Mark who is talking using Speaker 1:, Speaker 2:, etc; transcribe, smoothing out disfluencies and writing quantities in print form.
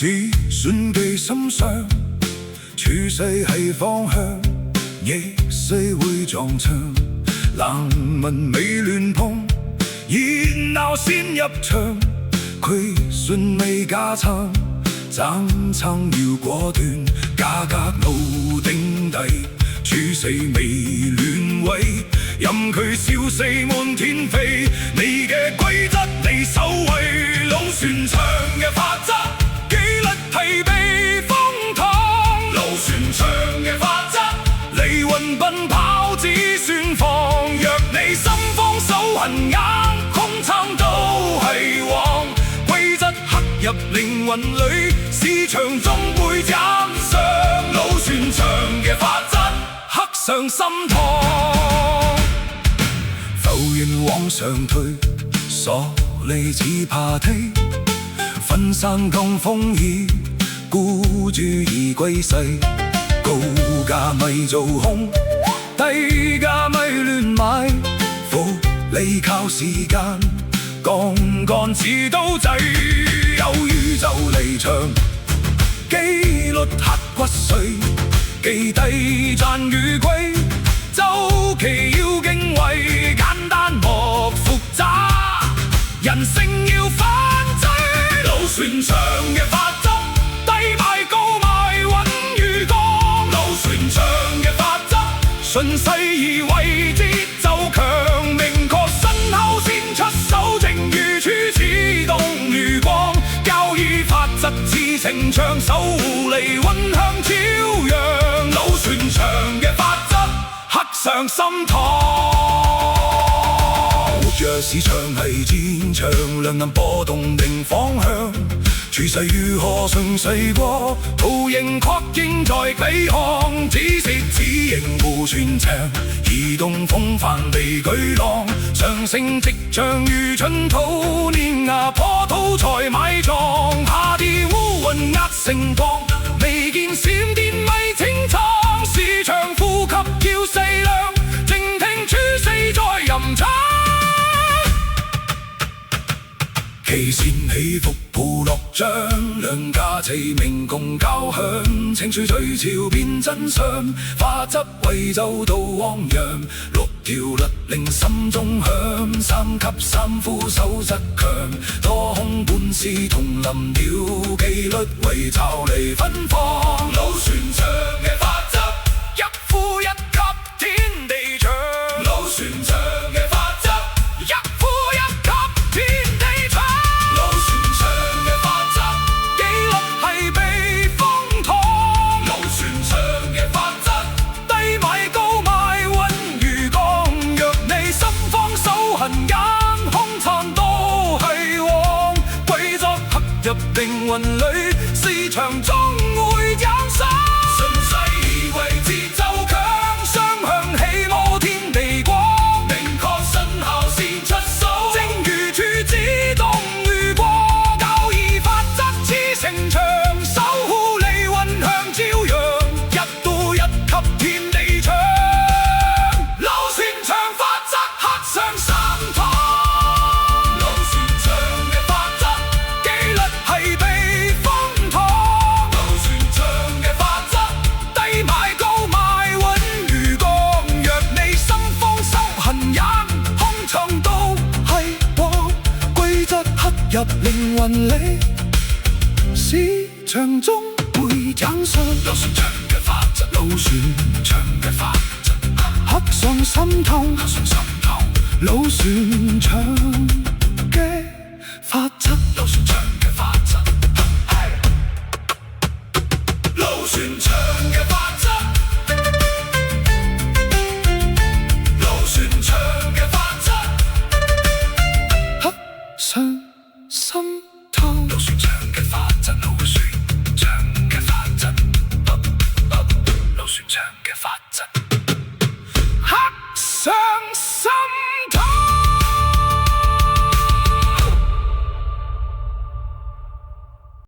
Speaker 1: 只算記心上，處世係方向，亦須會撞牆。冷文未亂碰，熱鬧先入場。虧損未加撐，爭撐要果斷。價格路定底，處死未亂位，任佢笑死滿天飛。你嘅規則你守衛，老船長嘅法則，紀律係避風塘。老船長嘅法則，離魂奔跑只算放。若你心慌手痕硬，空撐都係枉。規則刻入靈魂裏，市場終會斬上。老船長嘅法則，刻上心膛。浮雲往上推，索利只怕踢。分散咁風雨，孤注已歸世。高價咪做空，低價咪亂買。福利靠時間，槓桿似刀仔。有餘就離場，紀律刻骨髓。記低賺與虧，週期要敬畏。簡單莫複雜，人性要反制。老船長嘅法則，低賣高賣穩如鋼。老船長嘅法則，順勢而為節奏強。明確身後先出手，正如柱似動如光。交易法則似城牆，守護離魂向朝陽。老船長嘅法則，刻上心膛。若市場係戰場，兩刃波動定方向。處世如何順勢過，圖形確認在彼岸。只是此形互穿牆，移動風帆被巨浪。上升即將如春土，碾壓破土才埋葬。下跌烏雲壓城邦，未見閃電咪清倉。市場呼吸要細量，靜聽處世在吟唱。期線起伏鋪落張，兩家齊鳴共交響。情緒聚潮變真相，法則為奏道汪洋。六條律令心中響，三級三呼手則強。多空本是同林鳥，紀律為巢嚟分放。老船長嘅法則，一呼一吸天地長。老船長嘅法則，一呼一吸天地長。老船長嘅法則，紀律係避風塘。老船長嘅法則，低買高賣穩如鋼。若你心慌手痕硬，空撐都係枉。規則刻入靈魂裏，市場終會斬殺。順勢為節奏強，雙向起舞天地光。明確身後先出手，正如柱子動如光。交易法則似城牆，守護離魂向朝陽。一刀一吸天地長，老船長法則刻上心膛。老船長嘅法則，紀律係避風塘。老船長嘅法則，低買高賣穩如鋼。若你心慌手痕硬，空撐都係枉。規則刻入靈魂裏，市場終會斬上。老船長嘅法則，老船長嘅法則，刻上心膛。刻上心膛。老船長嘅法則，老船長嘅法則，老船長嘅法則，老船長嘅法則，刻上心膛。老船長嘅法則，老船長嘅法則，老船長嘅法則，刻上。